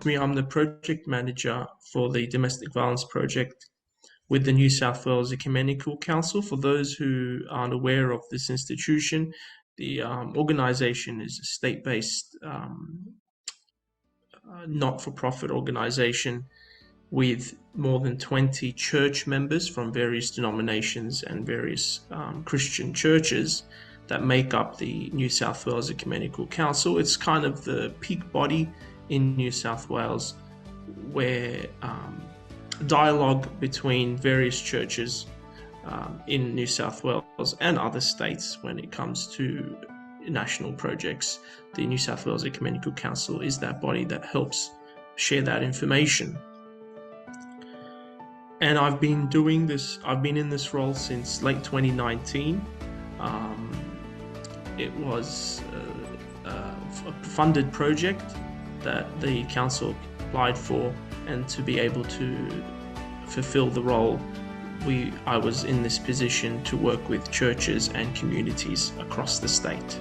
me. I'm the project manager for the domestic violence project with the New South Wales Ecumenical Council. For those who aren't aware of this institution, the organisation is a state-based not-for-profit organisation with more than 20 church members from various denominations and various Christian churches that make up the New South Wales Ecumenical Council. It's kind of the peak body in New South Wales where dialogue between various churches in New South Wales and other states when it comes to national projects. The New South Wales Ecumenical Council is that body that helps share that information. And I've been doing this, I've been in this role since late 2019. It was a funded project that the council applied for, and to be able to fulfill the role, I was in this position to work with churches and communities across the state.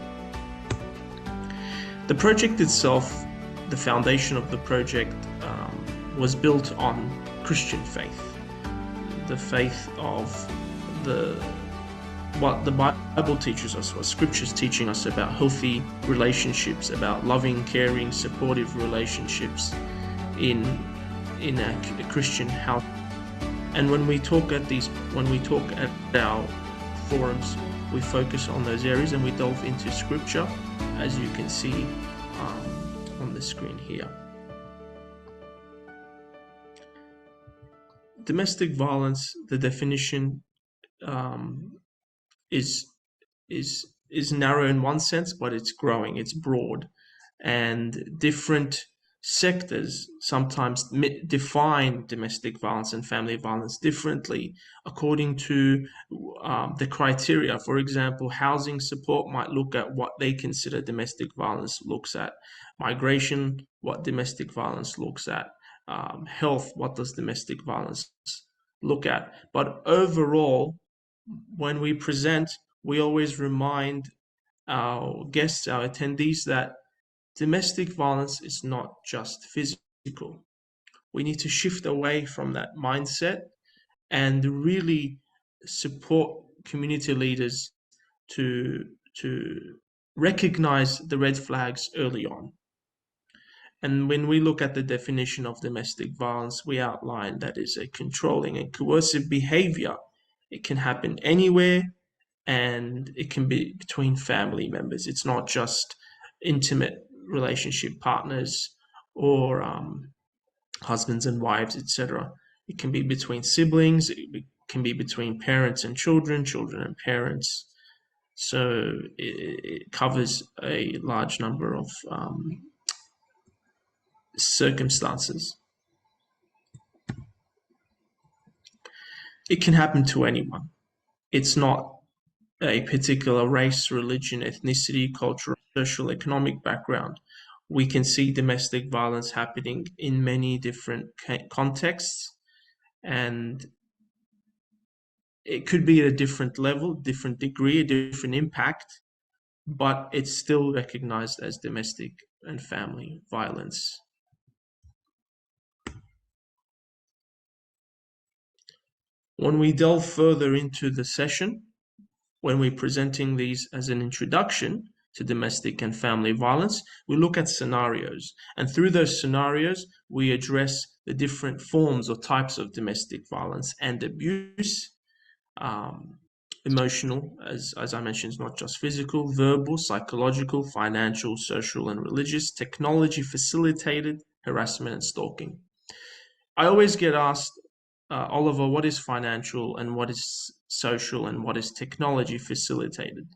The project itself, the foundation of the project, was built on Christian faith. The faith of what the Bible teaches us, what Scripture's teaching us about healthy relationships, about loving, caring, supportive relationships in a Christian house. And when we talk at our forums, we focus on those areas and we delve into Scripture, as you can see on the screen here. Domestic violence, the definition is narrow in one sense, but it's growing, it's broad, and different sectors sometimes define domestic violence and family violence differently according to the criteria. For example, housing support might look at what they consider domestic violence looks at. Migration, what domestic violence looks at. Health, what does domestic violence look at? But overall, when we present, we always remind our guests, our attendees, that domestic violence is not just physical. We need to shift away from that mindset and really support community leaders to recognize the red flags early on. And when we look at the definition of domestic violence, we outline that is a controlling and coercive behavior. It can happen anywhere, and it can be between family members. It's not just intimate relationship partners or husbands and wives, etc. It can be between siblings. It can be between parents and children, children and parents. So it covers a large number of circumstances. It can happen to anyone. It's not a particular race, religion, ethnicity, cultural, social, economic background. We can see domestic violence happening in many different contexts, and it could be at a different level, different degree, a different impact, but it's still recognized as domestic and family violence. When we delve further into the session, when we're presenting these as an introduction to domestic and family violence, we look at scenarios. And through those scenarios, we address the different forms or types of domestic violence and abuse. Emotional, as I mentioned, is not just physical, verbal, psychological, financial, social, and religious, technology facilitated harassment and stalking. I always get asked, Oliver, what is financial and what is social and what is technology facilitated?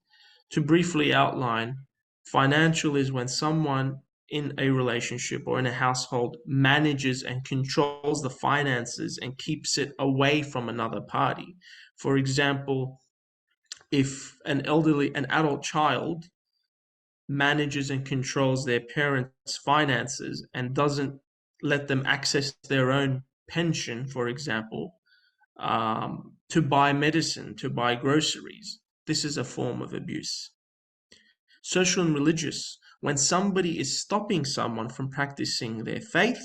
To briefly outline, financial is when someone in a relationship or in a household manages and controls the finances and keeps it away from another party. For example, if an adult child manages and controls their parents' finances and doesn't let them access their own pension, for example, to buy medicine, to buy groceries, this is a form of abuse. Social and religious, when somebody is stopping someone from practicing their faith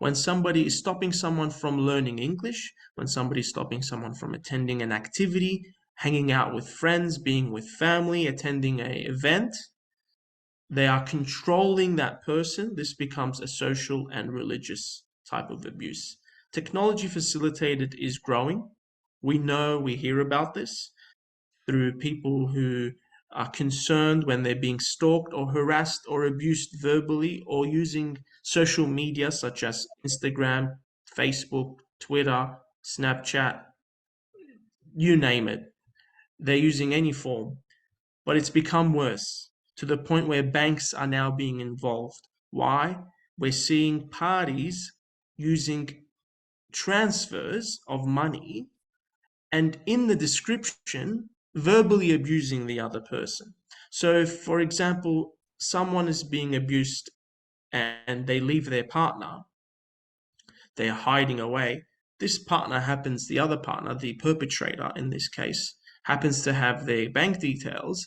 When somebody is stopping someone from learning English, when somebody is stopping someone from attending an activity, hanging out with friends, being with family, attending an event, they are controlling that person. This becomes a social and religious type of abuse. Technology facilitated is growing. We hear about this through people who are concerned when they're being stalked or harassed or abused verbally or using social media such as Instagram, Facebook, Twitter, Snapchat, you name it. They're using any form. But it's become worse to the point where banks are now being involved. Why? We're seeing parties using transfers of money and in the description, verbally abusing the other person. So, if, for example, someone is being abused and they leave their partner, they are hiding away. This partner happens, the other partner, the perpetrator in this case, happens to have their bank details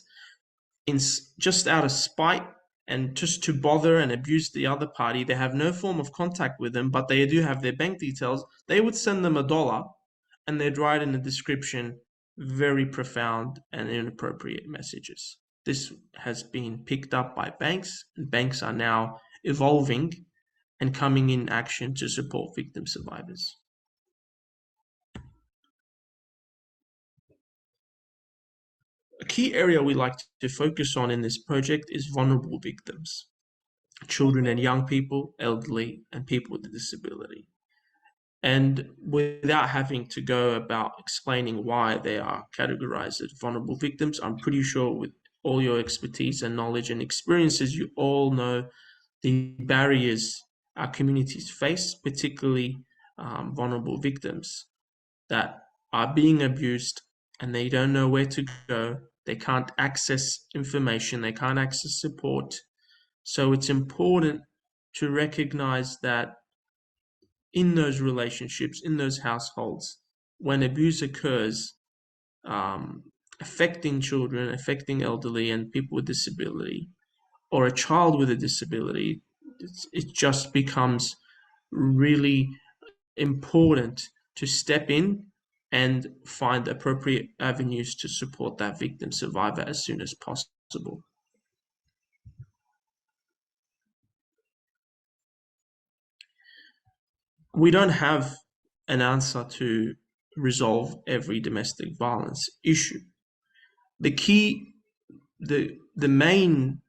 in just out of spite and just to bother and abuse the other party. They have no form of contact with them, but they do have their bank details. They would send them $1 and they'd write in the description very profound and inappropriate messages. This has been picked up by banks, and banks are now evolving and coming in action to support victim survivors. A key area we like to focus on in this project is vulnerable victims, children and young people, elderly, and people with a disability. And without having to go about explaining why they are categorized as vulnerable victims, I'm pretty sure with all your expertise and knowledge and experiences, you all know the barriers our communities face, particularly vulnerable victims that are being abused and they don't know where to go. They can't access information, they can't access support. So it's important to recognize that in those relationships, in those households, when abuse occurs, um, affecting children, affecting elderly and people with disability, or a child with a disability, it just becomes really important to step in and find appropriate avenues to support that victim survivor as soon as possible. We don't have an answer to resolve every domestic violence issue. The key, the main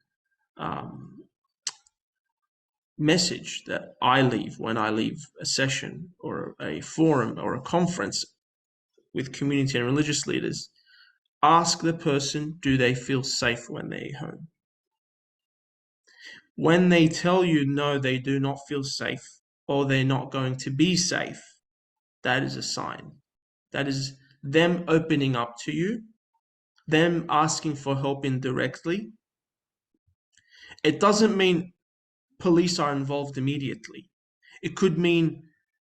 message that I leave when I leave a session or a forum or a conference with community and religious leaders, ask the person, do they feel safe when they're home? When they tell you no, they do not feel safe or they're not going to be safe, that is a sign. That is them opening up to you, them asking for help indirectly. It doesn't mean police are involved immediately. It could mean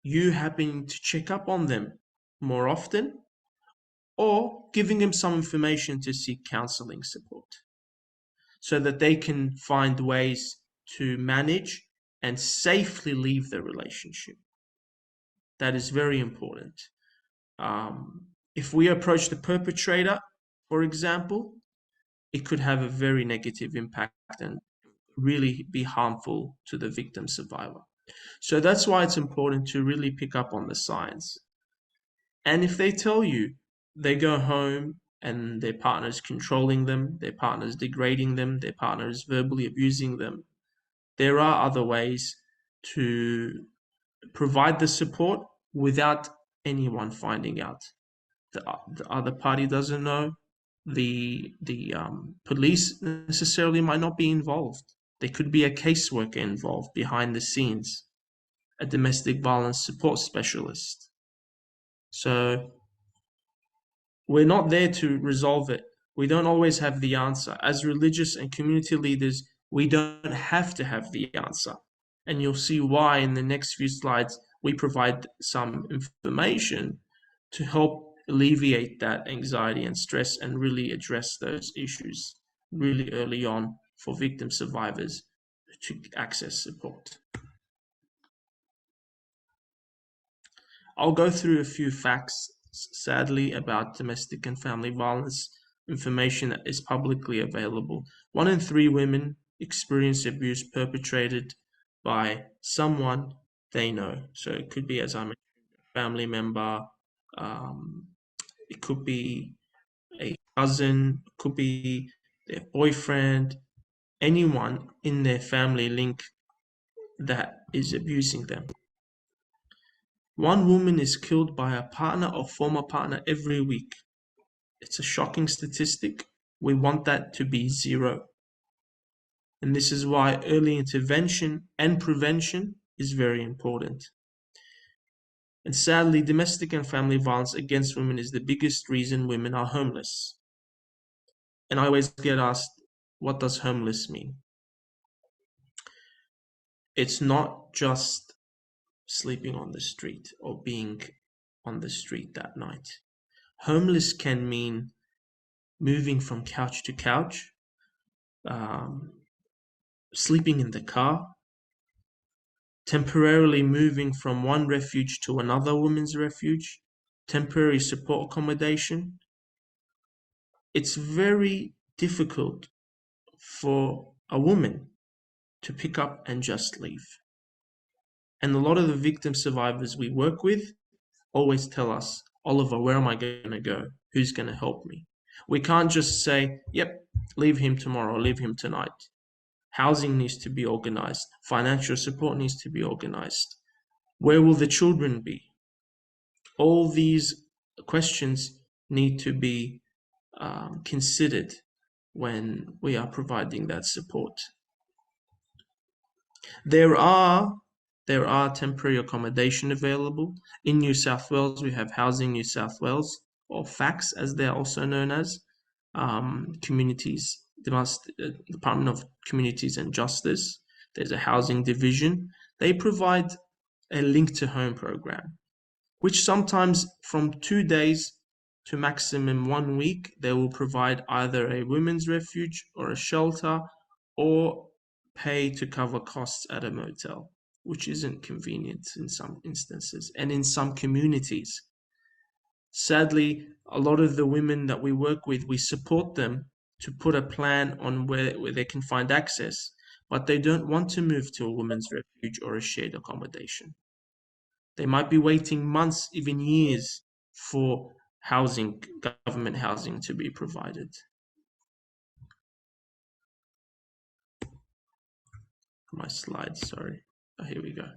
you having to check up on them more often or giving them some information to seek counseling support so that they can find ways to manage and safely leave the relationship. That is very important. If we approach the perpetrator, for example, it could have a very negative impact and really be harmful to the victim survivor. So that's why it's important to really pick up on the signs. And if they tell you they go home and their partner's controlling them, their partner's degrading them, their partner is verbally abusing them, there are other ways to provide the support without anyone finding out. The other party doesn't know. The police necessarily might not be involved. There could be a caseworker involved behind the scenes, a domestic violence support specialist. So we're not there to resolve it. We don't always have the answer. As religious and community leaders, we don't have to have the answer. And you'll see why in the next few slides we provide some information to help alleviate that anxiety and stress and really address those issues really early on for victim survivors to access support. I'll go through a few facts, sadly, about domestic and family violence information that is publicly available. 1 in 3 women experience abuse perpetrated by someone they know. So it could be, as I mentioned, a family member, um, it could be a cousin, it could be their boyfriend, anyone in their family link that is abusing them. 1 woman is killed by a partner or former partner every week. It's a shocking statistic. We want that to be zero. And this is why early intervention and prevention is very important. And sadly, domestic and family violence against women is the biggest reason women are homeless. And I always get asked, what does homeless mean? It's not just sleeping on the street or being on the street that night. Homeless can mean moving from couch to couch, um, sleeping in the car, temporarily moving from one refuge to another women's refuge, temporary support accommodation. It's very difficult for a woman to pick up and just leave. And a lot of the victim survivors we work with always tell us, Oliver, where am I going to go? Who's going to help me? We can't just say, yep, leave him tomorrow, leave him tonight. Housing needs to be organized. Financial support needs to be organized. Where will the children be? All these questions need to be considered when we are providing that support. There are temporary accommodation available. In New South Wales, we have Housing New South Wales, or FACS as they're also known as, Department of Communities and Justice. There's a housing division. They provide a link to home program, which sometimes from 2 days to maximum 1 week, they will provide either a women's refuge or a shelter, or pay to cover costs at a motel, which isn't convenient in some instances and in some communities. Sadly, a lot of the women that we work with, we support them to put a plan on where they can find access, but they don't want to move to a women's refuge or a shared accommodation. They might be waiting months, even years, for housing, government housing to be provided. My slides, sorry. Oh, here we go.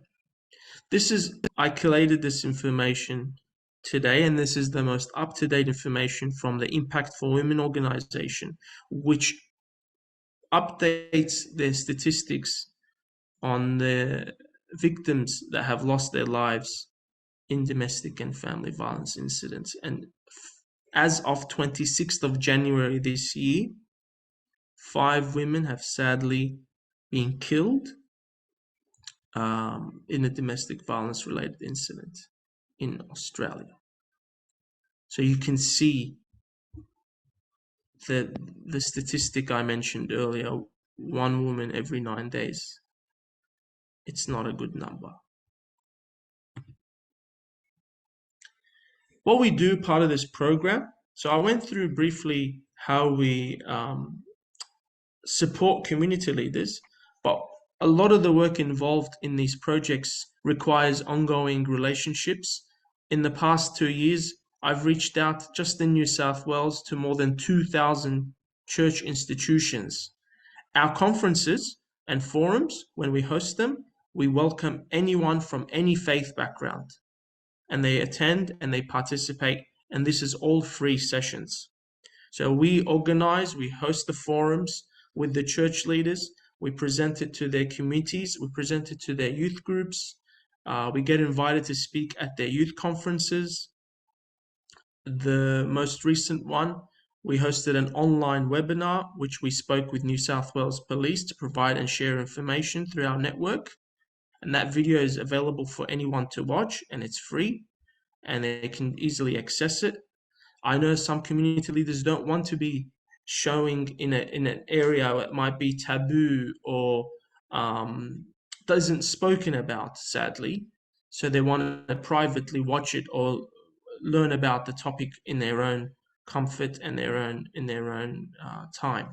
I collated this information today, and this is the most up-to-date information from the Impact for Women organization, which updates their statistics on the victims that have lost their lives in domestic and family violence incidents. And as of 26th of January this year, 5 women have sadly been killed in a domestic violence related incident in Australia. So you can see that the statistic I mentioned earlier, 1 woman every 9 days, it's not a good number. What we do part of this program, so I went through briefly how we support community leaders, but a lot of the work involved in these projects requires ongoing relationships. In the past 2 years, I've reached out just in New South Wales to more than 2,000 church institutions. Our conferences and forums, when we host them, we welcome anyone from any faith background, and they attend and they participate, and this is all free sessions. So we organize, we host the forums with the church leaders, we present it to their communities, we present it to their youth groups, we get invited to speak at their youth conferences. The most recent one, we hosted an online webinar, which we spoke with New South Wales Police to provide and share information through our network. And that video is available for anyone to watch, and it's free, and they can easily access it. I know some community leaders don't want to be showing in an area that might be taboo or isn't spoken about, sadly. So they want to privately watch it or learn about the topic in their own comfort and their own time.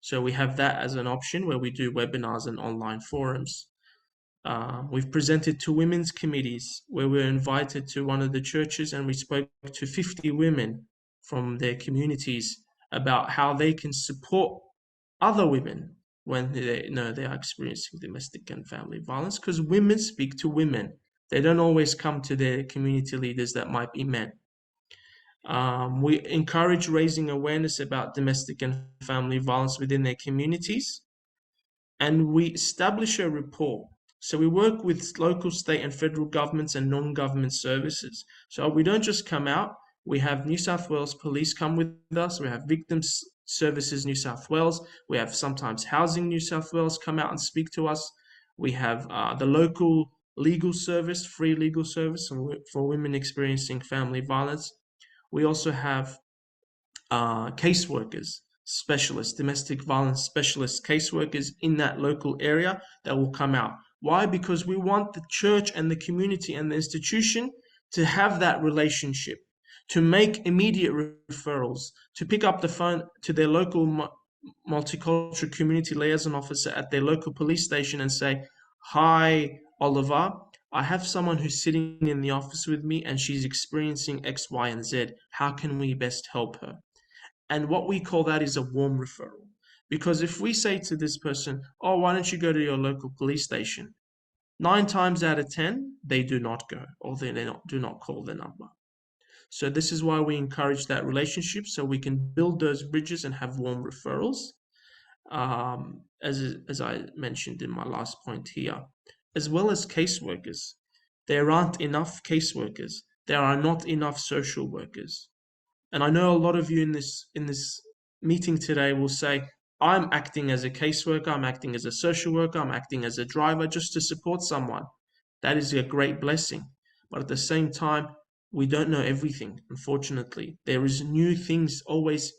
So we have that as an option where we do webinars and online forums. We've presented to women's committees where we're invited to one of the churches and we spoke to 50 women from their communities about how they can support other women when they know they are experiencing domestic and family violence, because women speak to women. They don't always come to their community leaders that might be men. We encourage raising awareness about domestic and family violence within their communities, and we establish a rapport. So we work with local, state, and federal governments and non-government services. So we don't just come out. We have New South Wales Police come with us. We have Victims Services New South Wales. We have sometimes Housing New South Wales come out and speak to us. We have the local legal service, free legal service for women experiencing family violence. We also have caseworkers, specialists, domestic violence specialist caseworkers in that local area that will come out. Why? Because we want the church and the community and the institution to have that relationship, to make immediate referrals, to pick up the phone to their local multicultural community liaison officer at their local police station and say, "Hi, Oliver. I have someone who's sitting in the office with me and she's experiencing X, Y, and Z. How can we best help her?" And what we call that is a warm referral. Because if we say to this person, "Oh, why don't you go to your local police station?" 9 times out of 10, they do not go or do not call the number. So this is why we encourage that relationship so we can build those bridges and have warm referrals, as I mentioned in my last point here, as well as caseworkers. There aren't enough caseworkers. There are not enough social workers. And I know a lot of you in this meeting today will say, "I'm acting as a caseworker, I'm acting as a social worker, I'm acting as a driver just to support someone." That is a great blessing. But at the same time, we don't know everything, unfortunately. There is new things always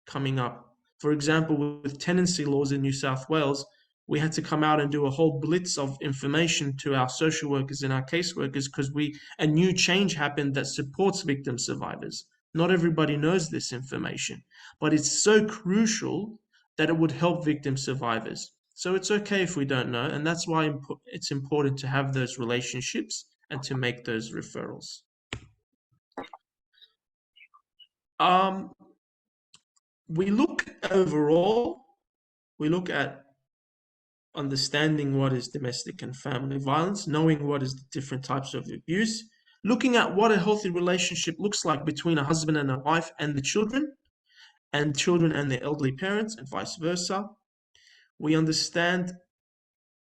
coming up. For example, with tenancy laws in New South Wales, we had to come out and do a whole blitz of information to our social workers and our caseworkers because a new change happened that supports victim survivors. Not everybody knows this information, but it's so crucial that it would help victim survivors. So it's okay if we don't know, and that's why it's important to have those relationships and to make those referrals. Um, we look overall, we look at understanding what is domestic and family violence, knowing what is the different types of abuse, looking at what a healthy relationship looks like between a husband and a wife and the children, and children and their elderly parents, and vice versa. We understand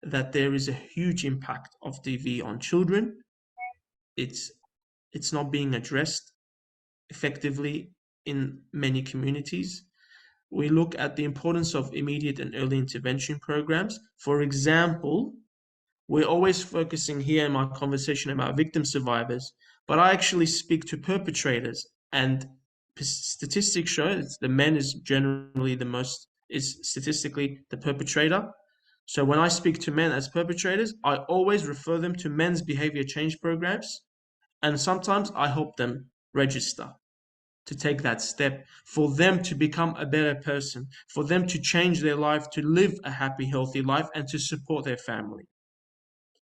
that there is a huge impact of DV on children. It's it's not being addressed effectively in many communities. We look at the importance of immediate and early intervention programs. For example, we're always focusing here in my conversation about victim survivors, but I actually speak to perpetrators, and statistics show that the men is generally is statistically the perpetrator. So when I speak to men as perpetrators, I always refer them to men's behavior change programs, and sometimes I help them register to take that step for them to become a better person, for them to change their life, to live a happy, healthy life, and to support their family.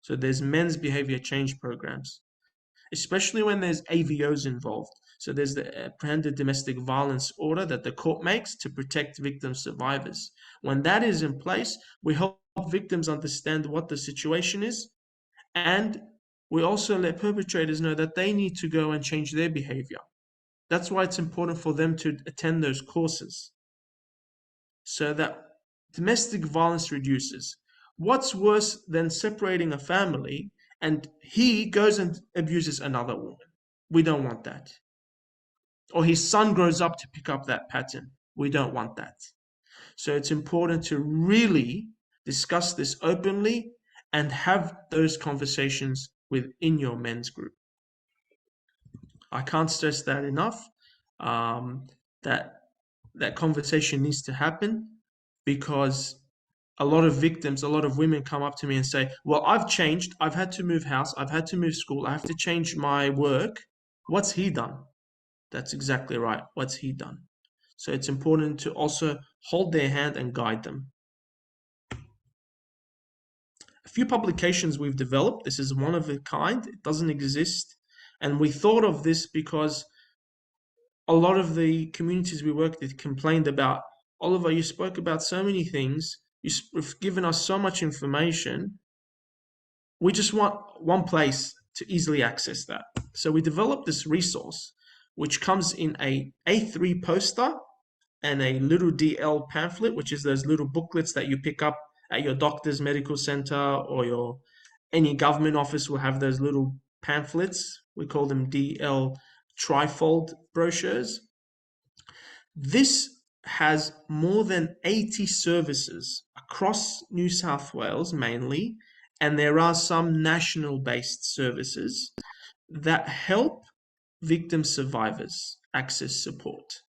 So there's men's behavior change programs, especially when there's AVOs involved. So there's the Apprehended Domestic Violence Order that the court makes to protect victim survivors. When that is in place, we help victims understand what the situation is, and we also let perpetrators know that they need to go and change their behavior. That's why it's important for them to attend those courses so that domestic violence reduces. What's worse than separating a family and he goes and abuses another woman? We don't want that. Or his son grows up to pick up that pattern. We don't want that. So it's important to really discuss this openly and have those conversations within your men's group. I can't stress that enough. That that conversation needs to happen because a lot of victims, a lot of women come up to me and say, well, I've changed. I've had to move house. I've had to move school. I have to change my work. What's he done? That's exactly right. What's he done? So it's important to also hold their hand and guide them. A few publications we've developed. This is one of a kind. It doesn't exist. And we thought of this because a lot of the communities we worked with complained about, Oliver, you spoke about so many things. You've given us so much information. We just want one place to easily access that. So we developed this resource, which comes in a A3 poster and a little DL pamphlet, which is those little booklets that you pick up at your doctor's medical center, or your any government office will have those little pamphlets. We call them DL trifold brochures. This has more than 80 services across New South Wales mainly, and there are some national based services that help victim survivors access support.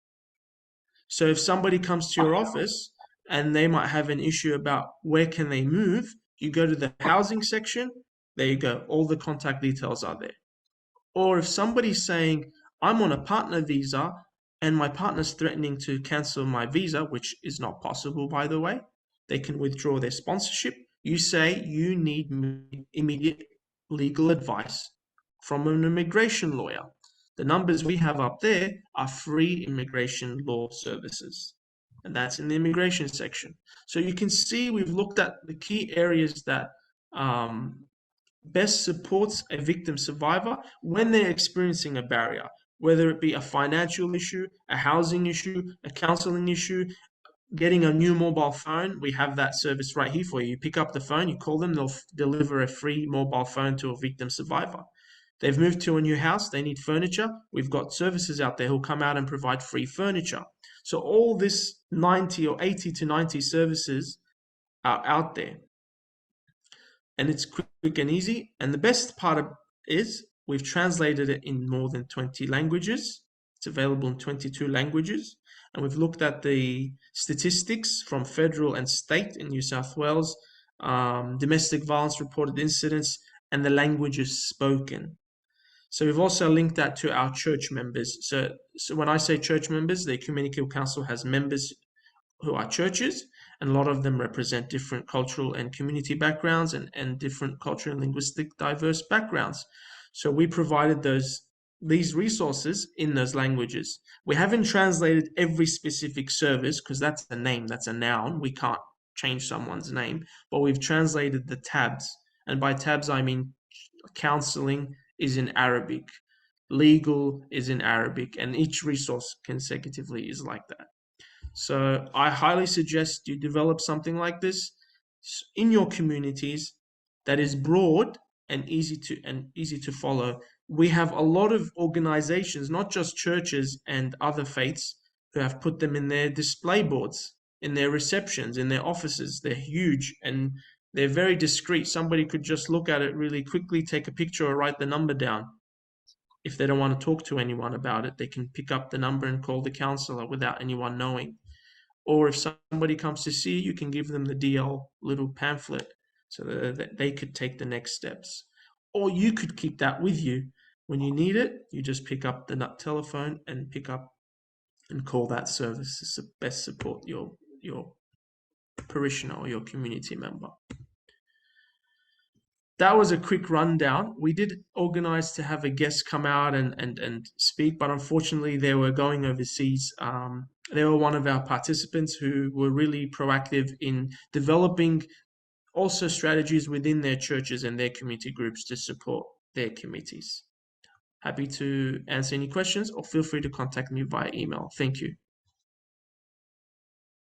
So if somebody comes to your office and they might have an issue about where can they move, you go to the housing section, there you go, all the contact details are there. Or if somebody's saying, I'm on a partner visa and my partner's threatening to cancel my visa, which is not possible, by the way, they can withdraw their sponsorship. You say you need immediate legal advice from an immigration lawyer. The numbers we have up there are free immigration law services, and that's in the immigration section. So you can see we've looked at the key areas that best supports a victim survivor when they're experiencing a barrier, whether it be a financial issue, a housing issue, a counseling issue, getting a new mobile phone. We have that service right here for you. You pick up the phone, you call them, they'll deliver a free mobile phone to a victim survivor. They've moved to a new house, they need furniture. We've got services out there who'll come out and provide free furniture. So all this 90 or 80 to 90 services are out there. And it's quick and easy. And the best part is we've translated it in more than 20 languages. It's available in 22 languages. And we've looked at the statistics from federal and state in New South Wales, domestic violence reported incidents, and the languages spoken. So we've also linked that to our church members. So when I say church members, the Ecumenical Council has members who are churches, and a lot of them represent different cultural and community backgrounds and different cultural and linguistic diverse backgrounds. So we provided these resources in those languages. We haven't translated every specific service because that's a name, that's a noun. We can't change someone's name, but we've translated the tabs. And by tabs, I mean counseling is in Arabic, legal is in Arabic, and each resource consecutively is like that. So I highly suggest you develop something like this in your communities that is broad and easy to follow. We have a lot of organizations, not just churches and other faiths, who have put them in their display boards, in their receptions, in their offices. They're huge and they're very discreet. Somebody could just look at it really quickly, take a picture or write the number down. If they don't want to talk to anyone about it, they can pick up the number and call the counselor without anyone knowing. Or if somebody comes to see you, you can give them the DL little pamphlet so that they could take the next steps. Or you could keep that with you. When you need it, you just pick up the telephone and pick up and call that service to best support your parishioner or your community member. That was a quick rundown. We did organize to have a guest come out and speak, but unfortunately they were going overseas. They were one of our participants who were really proactive in developing also strategies within their churches and their community groups to support their committees. Happy to answer any questions, or feel free to contact me via email. Thank you.